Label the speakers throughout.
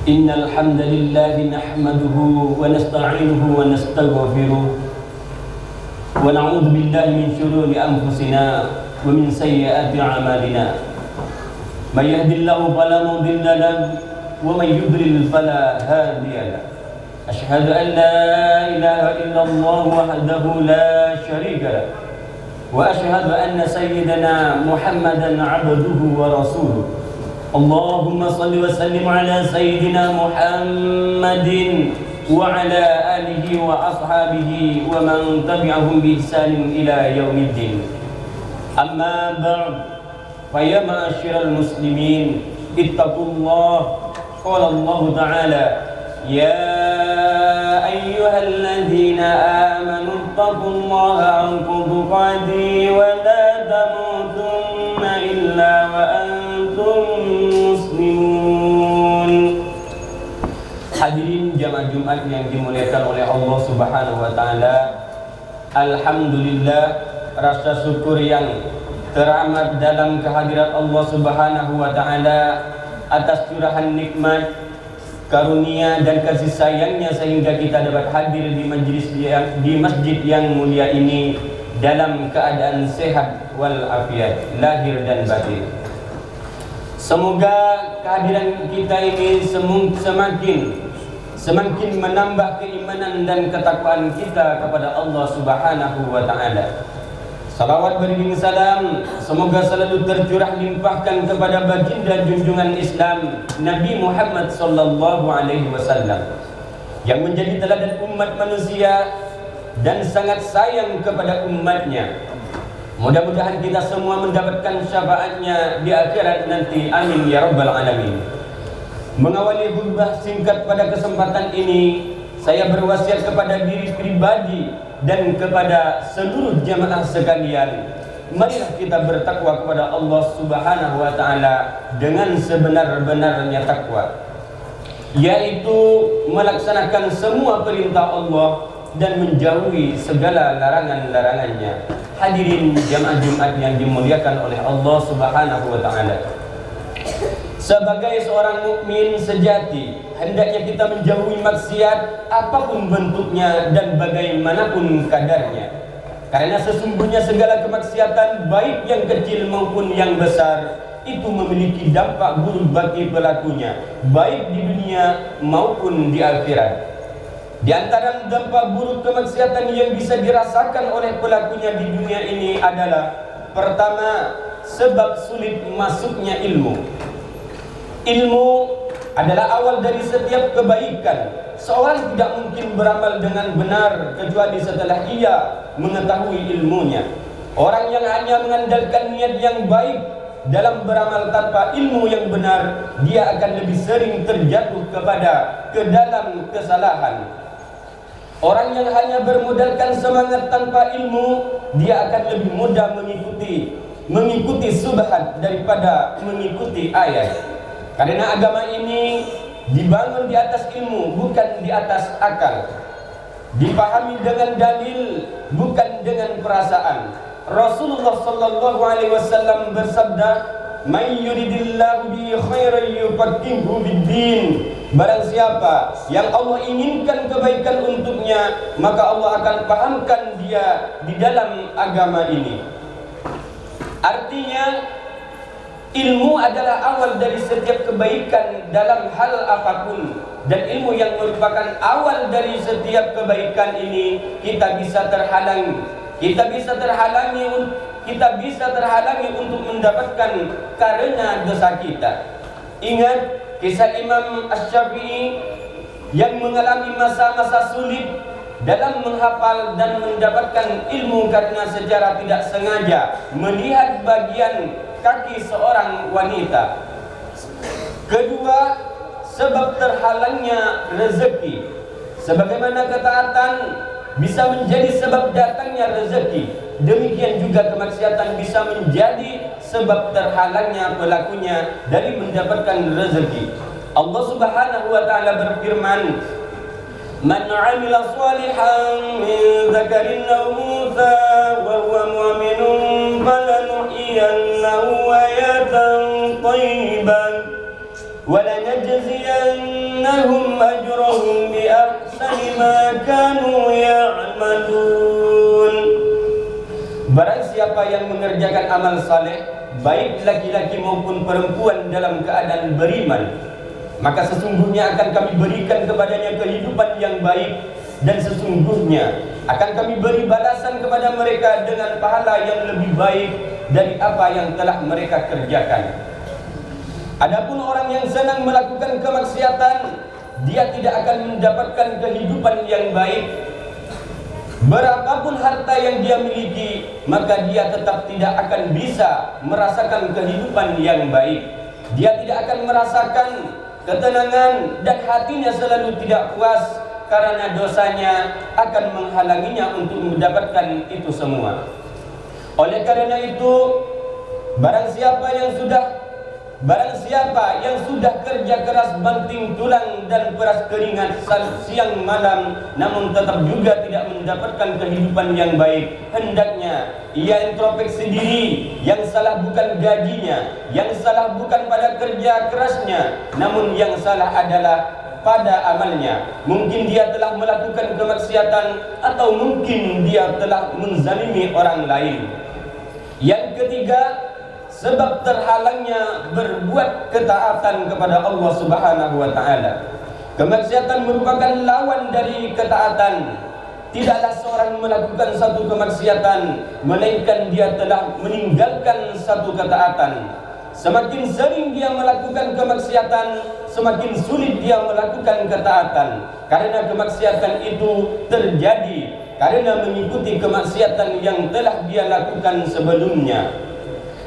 Speaker 1: إن الحمد لله نحمده ونستعينه ونستغفره ونعوذ بالله من شرور أنفسنا ومن سيئات أعمالنا من يهد الله فلا مضل له ومن يضلل فلا هادي له أشهد أن لا إله إلا الله وحده لا شريك له وأشهد أن سيدنا محمدا عبده ورسوله اللهم صل وسلم على سيدنا محمد وعلى آله وأصحابه ومن تبعهم بإحسان إلى يوم الدين. أما بعد فيا معاشر المسلمين اتقوا الله. قال الله تعالى يا أيها الذين آمنوا اتقوا الله حق تقاته ولا تموتن إلا وأنتم muslimun. Hadirin jamaah Jumat yang dimuliakan oleh Allah Subhanahu wa taala. Alhamdulillah, rasa syukur yang teramat dalam kehadirat Allah Subhanahu wa taala atas curahan nikmat, karunia dan kasih sayangnya sehingga kita dapat hadir di masjid yang mulia ini dalam keadaan sehat walafiat lahir dan batin. Semoga kehadiran kita ini semakin menambah keimanan dan ketakwaan kita kepada Allah Subhanahu wa taala. Salawat beriring salam semoga selalu tercurah limpahkan kepada baginda junjungan Islam Nabi Muhammad sallallahu alaihi wasallam yang menjadi teladan umat manusia dan sangat sayang kepada umatnya. Mudah-mudahan kita semua mendapatkan syafaatnya di akhirat nanti. Amin ya rabbal alamin. Mengawali khutbah singkat pada kesempatan ini, saya berwasiat kepada diri pribadi dan kepada seluruh jamaah sekalian, marilah kita bertakwa kepada Allah Subhanahu wa taala dengan sebenar-benarnya takwa, yaitu melaksanakan semua perintah Allah dan menjauhi segala larangan-larangannya. Hadirin jamaah Jumat yang dimuliakan oleh Allah Subhanahu wa taala. Sebagai seorang mukmin sejati, hendaknya kita menjauhi maksiat apapun bentuknya dan bagaimanapun kadarnya. Karena sesungguhnya segala kemaksiatan baik yang kecil maupun yang besar itu memiliki dampak buruk bagi pelakunya, baik di dunia maupun di akhirat. Di antara dampak buruk kemaksiatan yang bisa dirasakan oleh pelakunya di dunia ini adalah: pertama, sebab sulit masuknya ilmu. Ilmu adalah awal dari setiap kebaikan. Seorang tidak mungkin beramal dengan benar kecuali setelah ia mengetahui ilmunya. Orang yang hanya mengandalkan niat yang baik dalam beramal tanpa ilmu yang benar, dia akan lebih sering terjatuh ke dalam kesalahan. Orang yang hanya bermodalkan semangat tanpa ilmu, dia akan lebih mudah mengikuti subhat daripada mengikuti ayat. Karena agama ini dibangun di atas ilmu, bukan di atas akal. Dipahami dengan dalil, bukan dengan perasaan. Rasulullah sallallahu alaihi wasallam bersabda, "May yuridillahu bi khairan yufaqihuhu bid-din." Barang siapa yang Allah inginkan kebaikan untuknya, maka Allah akan pahamkan dia di dalam agama ini. Artinya, ilmu adalah awal dari setiap kebaikan dalam hal apapun. Dan ilmu yang merupakan awal dari setiap kebaikan ini, kita bisa terhalangi untuk mendapatkan karena dosa kita. Ingat kisah Imam Asy-Syafi'i yang mengalami masa-masa sulit dalam menghafal dan mendapatkan ilmu karena secara tidak sengaja melihat bagian kaki seorang wanita. Kedua, sebab terhalangnya rezeki. Sebagaimana ketaatan bisa menjadi sebab datangnya rezeki, demikian juga kemaksiatan bisa menjadi sebab terhalangnya pelakunya dari mendapatkan rezeki. Allah Subhanahu wa taala berfirman, "Man 'amila shalihan min dzakarin aw untha wa huwa mu'minun falanuhyiyannahu hayatan thayyibatan wa lanajziyannahu لنجزينهم أجرهم بأحسن ما كانوا يعملون. Barang siapa yang mengerjakan amal saleh, baik laki-laki maupun perempuan dalam keadaan beriman, maka sesungguhnya akan kami berikan kepadanya kehidupan yang baik, dan sesungguhnya akan kami beri balasan kepada mereka dengan pahala yang lebih baik dari apa yang telah mereka kerjakan. Adapun orang yang senang melakukan kemaksiatan, dia tidak akan mendapatkan kehidupan yang baik. Berapapun harta yang dia miliki, maka dia tetap tidak akan bisa merasakan kehidupan yang baik. Dia tidak akan merasakan ketenangan, dan hatinya selalu tidak puas karena dosanya akan menghalanginya untuk mendapatkan itu semua. Oleh karena itu, barang siapa yang sudah kerja keras banting tulang dan peras keringat siang malam, namun tetap juga tidak mendapatkan kehidupan yang baik, hendaknya ia introspeksi diri. Yang salah bukan gajinya, yang salah bukan pada kerja kerasnya, namun yang salah adalah pada amalnya. Mungkin dia telah melakukan kemaksiatan, atau mungkin dia telah menzalimi orang lain. Yang ketiga, sebab terhalangnya berbuat ketaatan kepada Allah Subhanahu wa taala. Kemaksiatan merupakan lawan dari ketaatan. Tidaklah seorang melakukan satu kemaksiatan melainkan dia telah meninggalkan satu ketaatan. Semakin sering dia melakukan kemaksiatan, semakin sulit dia melakukan ketaatan. Karena kemaksiatan itu terjadi karena mengikuti kemaksiatan yang telah dia lakukan sebelumnya.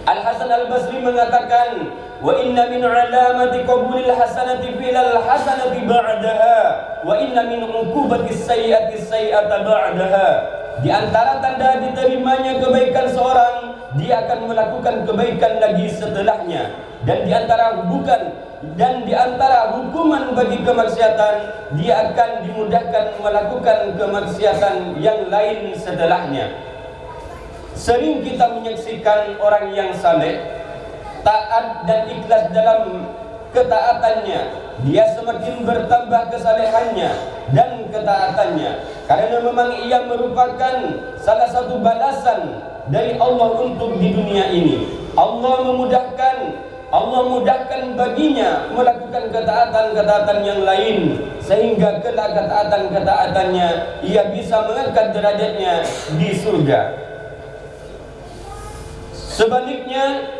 Speaker 1: Al-Hasan Al-Basri mengatakan, wa inna min alamati qabulil hasanati filal hasanati ba'daha, wa inna min uqubati sayyi'ati sayyi'ata ba'daha. Di antara tanda diterimanya kebaikan seorang, dia akan melakukan kebaikan lagi setelahnya. Dan di antara hukuman bagi kemaksiatan, dia akan dimudahkan melakukan kemaksiatan yang lain setelahnya. Sering kita menyaksikan orang yang saleh, taat dan ikhlas dalam ketaatannya. Dia semakin bertambah kesalehannya dan ketaatannya, karena memang ia merupakan salah satu balasan dari Allah untuk di dunia ini. Allah mudahkan baginya melakukan ketaatan-ketaatan yang lain, sehingga kelak ketaatan-ketaatannya ia bisa mengangkat derajatnya di surga. Sebaliknya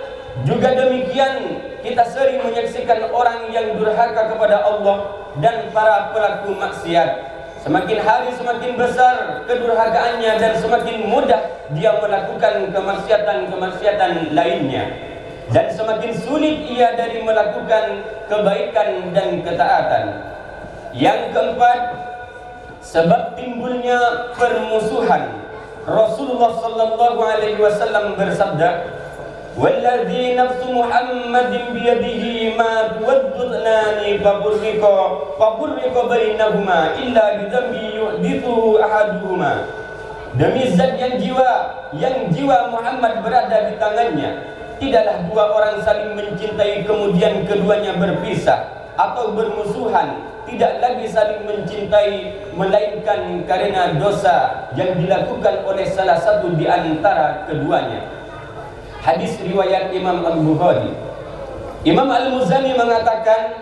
Speaker 1: juga demikian, kita sering menyaksikan orang yang durhaka kepada Allah dan para pelaku maksiat. Semakin hari semakin besar kedurhakaannya dan semakin mudah dia melakukan kemaksiatan-kemaksiatan lainnya, dan semakin sulit ia dari melakukan kebaikan dan ketaatan. Yang keempat, sebab timbulnya permusuhan. Rasulullah sallallahu alaihi wasallam bersabda, "Walladzi nafsu Muhammadin biyadihi ma tuwaddunani faburriqa bainahuma illa bidzambi yuhdithu ahaduhuma." Demi zat yang jiwa Muhammad berada di tangannya, tidaklah dua orang saling mencintai kemudian keduanya berpisah atau bermusuhan, tidak lagi saling mencintai, melainkan karena dosa yang dilakukan oleh salah satu di antara keduanya. Hadis riwayat Imam Al-Bukhari. Imam Al-Muzani mengatakan,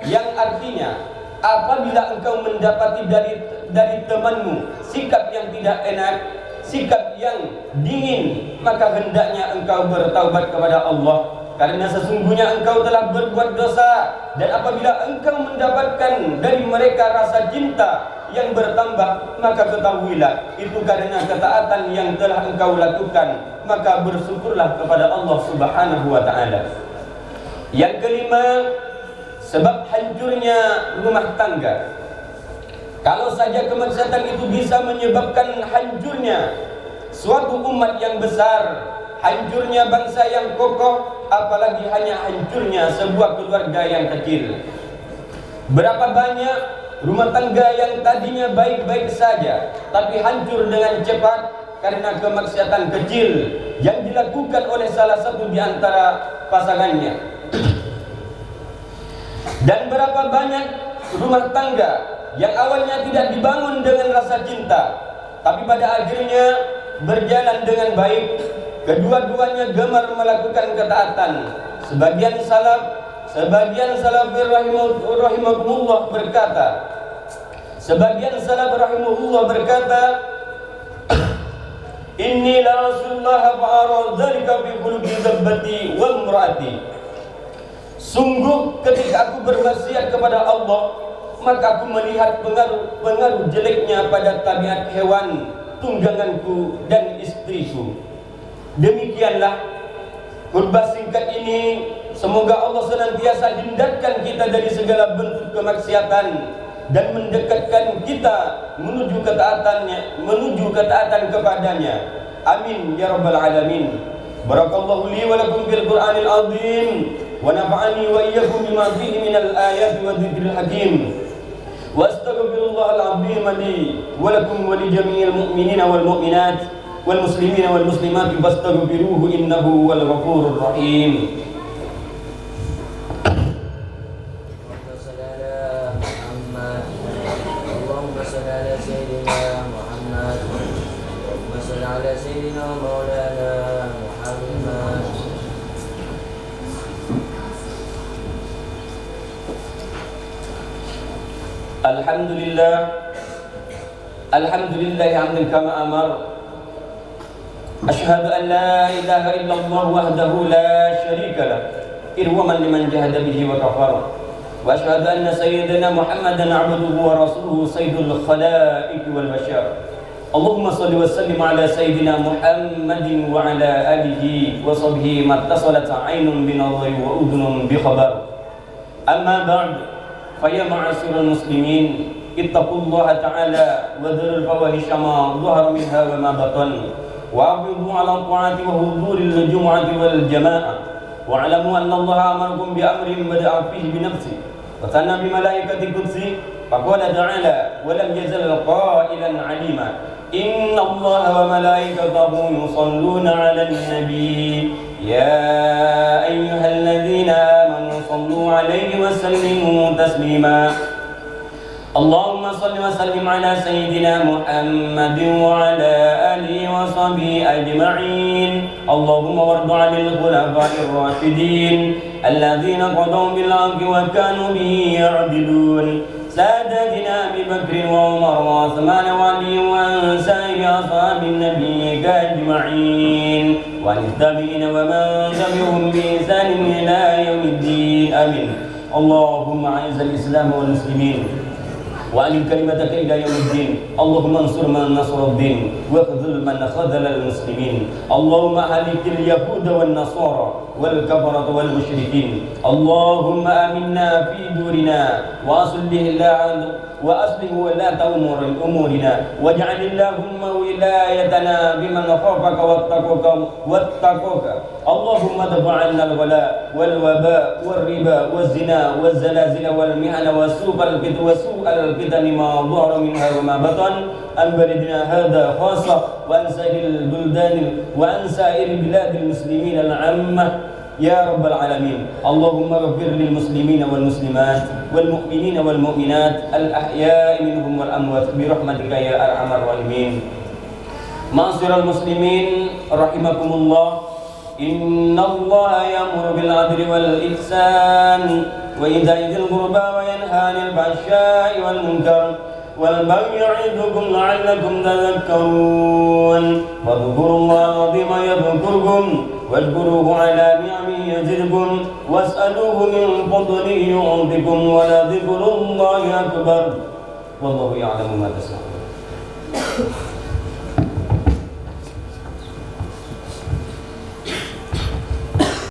Speaker 1: yang artinya, apabila engkau mendapati dari temanmu sikap yang tidak enak, sikap yang dingin, maka hendaknya engkau bertaubat kepada Allah, karena sesungguhnya engkau telah berbuat dosa. Dan apabila engkau mendapatkan dari mereka rasa cinta yang bertambah, maka ketahuilah itu karena ketaatan yang telah engkau lakukan, maka bersyukurlah kepada Allah Subhanahu wa ta'ala. Yang kelima, sebab hancurnya rumah tangga. Kalau saja kemaksiatan itu bisa menyebabkan hancurnya suatu umat yang besar, hancurnya bangsa yang kokoh, apalagi hanya hancurnya sebuah keluarga yang kecil. Berapa banyak rumah tangga yang tadinya baik-baik saja, tapi hancur dengan cepat karena kemaksiatan kecil yang dilakukan oleh salah satu di antara pasangannya. Dan berapa banyak rumah tangga yang awalnya tidak dibangun dengan rasa cinta, tapi pada akhirnya berjalan dengan baik. Kedua-duanya gemar melakukan ketaatan. Sebagian salaf rahimahumullah berkata, Inni la Rasulullah fa'ara dzalika fi qulubi dhabbati wa imraati. Sungguh ketika aku bermaksiat kepada Allah, maka aku melihat pengaruh jeleknya pada tabiat hewan tungganganku dan istriku. Demikianlah khutbah singkat ini. Semoga Allah senantiasa hindarkan kita dari segala bentuk kemaksiatan dan mendekatkan kita menuju ketaatan kepadanya. Amin ya rabbal alamin. Barakallahu li wa lakum fil Qur'anil azim wa nafa'ani wa iyyakum bima fihi minal ayati wa dzikril hakim. Wa astaghfirullahal azim li wa lakum wa li jami'il mu'minina wal mu'minat wal muslimina wal muslimat fastaghfiruhu innahu wal ghafurur rahim. Alhamdulillah hamdan kama amar. Asyhadu an la ilaha illallah wahdahu la syarika lah, irwaman liman jahada bihi wa kafara. Wa asyhadu anna sayyidina Muhammadan abduhu wa rasuluhu sayyidul khalaiqi wal bashar. Allahumma salli wa sallim ala sayyidina Muhammadin wa ala alihi wa sahbihi mattasalat aynun bi nadhari wa udhunun bi khabar. Amma ba'd, fa ya ma'asyiral muslimin, ittaqullaha ta'ala wa dharul fawahisha ma dhahara minha wa ma batan wa abidu ala ta'ati wa huduril jumu'ati wal jama'ah wa alamu anna Allah amarakum bi amrin bada'a fihi bi nafsi wa thanna bi malaikati qudsi faqala ta'ala wa lam yazal qailan 'alima inna Allah wa malaikatahu yusalluna 'alan nabi ya ayyuhalladzina amanu sallu 'alaihi wa sallimu taslima. Allahumma salli wa sallim ala sayyidina Muhammadin wa ala alihi wa sahbihi ajma'in. Allahumma wardu 'anil khulafa'ir rasyidin alladzina qadaw bil 'adli wa kanu bihi ya'dilun. Sadatina Abi Bakr wa Umar wa Uthman wa Ali wa sa'iri ashabin nabiy ajma'in wa tabi'ina wa man tabi'ahum bi ihsan ila yaumiddin. Amin. Allahumma 'izzil Islam wal muslimin وأعلن كلمتك إلى يوم الدين. اللهم انصر من نصر الدين واخذل من خذل المسلمين. اللهم أهلك اليهود والنصارى والكفرة والمشركين. اللهم آمنا في دورنا وأصلح ولاة أمورنا واجعل اللهم ولايتنا بمن خافك واتقوك. اللهم ادفع عنا الغلاء والوباء والربا والزنا والزلازل والمحن وسوء الفتن ما ظهر منها وما بطن عن بلدنا هذا خاصة وعن سائر بلاد المسلمين العامة يا رب العالمين. اللهم اغفر للمسلمين والمسلمات والمؤمنين والمؤمنات الأحياء منهم والأموات برحمتك يا أرحم الراحمين. معاشر المسلمين رحمكم الله، إن الله يأمر بالعدل والإحسان وإيتاء ذي القربى وينهى عن الفحشاء والمنكر والبغي يعظكم لعلكم تذكرون. واذكروا الله العظيم يذكركم واشكروه على نعمه يزدكم واسألوه من فضله يعطكم ولذكر الله أكبر والله يعلم ما تصنعون.